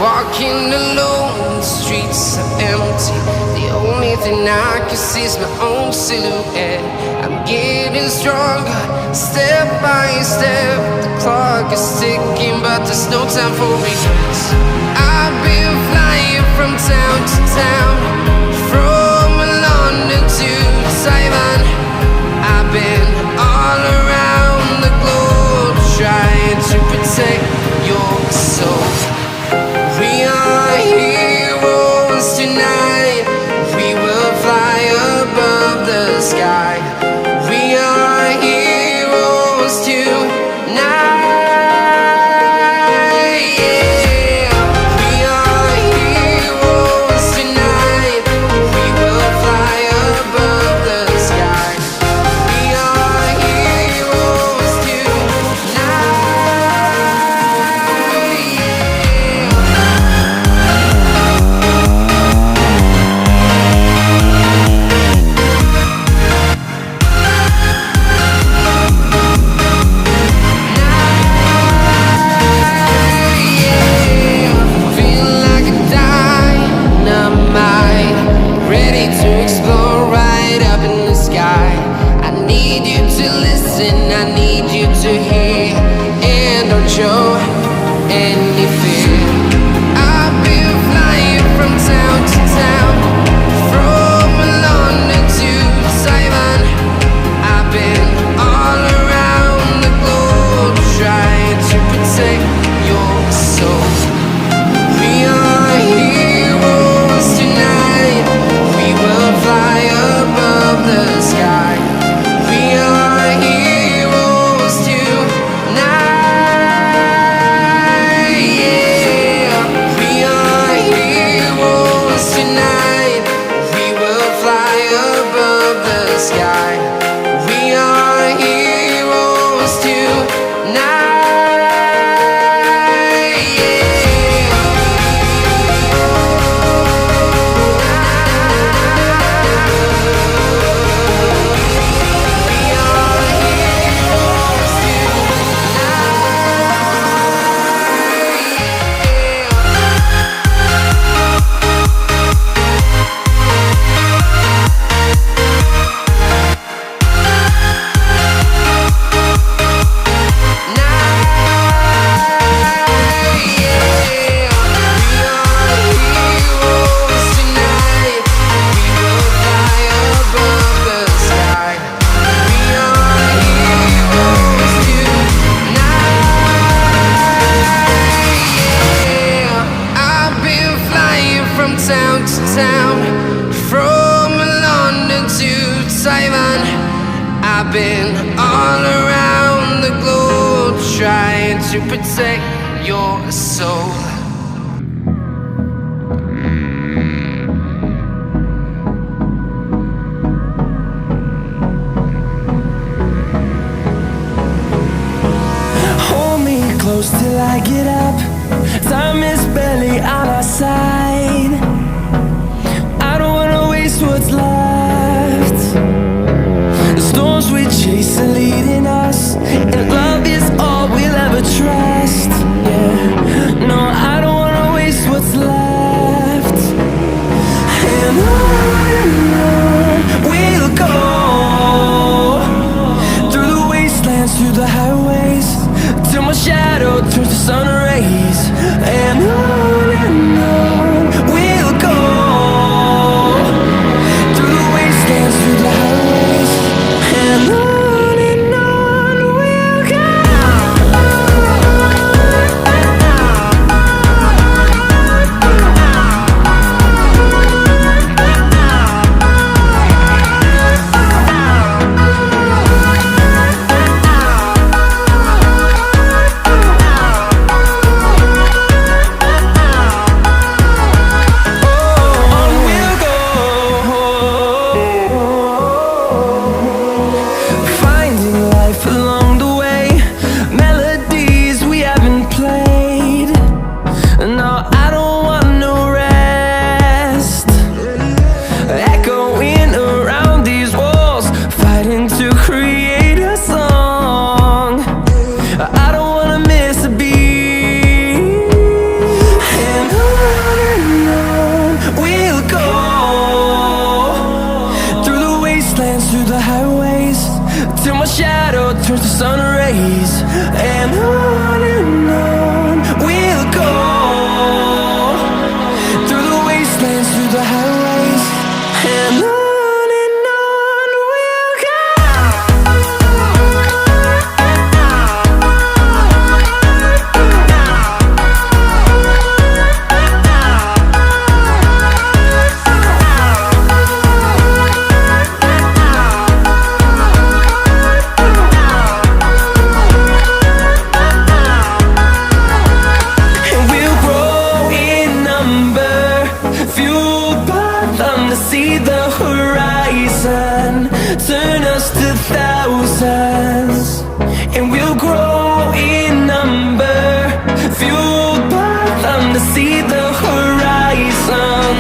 Walking alone, the streets are empty. The only thing I can see is my own silhouette. I'm getting stronger, step by step. The clock is ticking, but there's no time for regrets. I've been flying from town to town, from London to Taiwan. I've been all around the globe, trying to protect your soul. We are heroes tonight. We will fly above the sky. We are heroes tonight. Yeah. We are heroes tonight. We will fly above the sky. We are heroes tonight. Show any fear. I've been flying from town to town, from London to Taiwan. I've been all around the globe, trying to protect your soul. We are heroes tonight. We will fly above the sky. We are heroes tonight. Sky. We are heroes tonight. Town to town, from London to Taiwan. I've been all around the globe, trying to protect your soul. Hold me close till I get up. Time is barely on our side. I don't wanna waste what's left. The storms we chase are leading us, and love is all we'll ever trust. Yeah, no, I don't wanna waste what's left. And on we'll go, through the wastelands, through the highways, till my shadow turns to sun rays. And on fueled by them to see the horizon,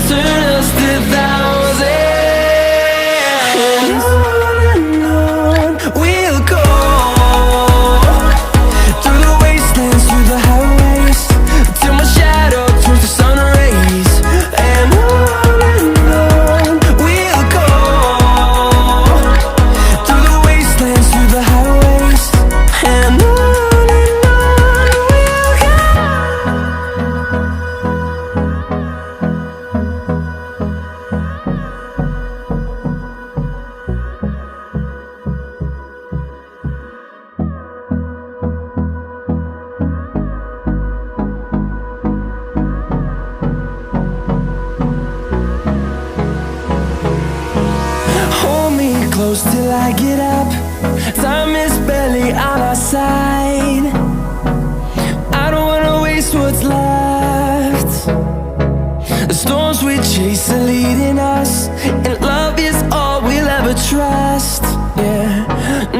turn us to thousands. And on we'll go, through the wastelands, through the highways, till my shadow turns to sun rays. And on we'll go, through the wastelands, through the highways. And on we'll go. Hold me close till I get up. Time is barely on our side. I don't wanna waste what's left. The storms we chase are leading us, and love is all we'll ever trust. Yeah.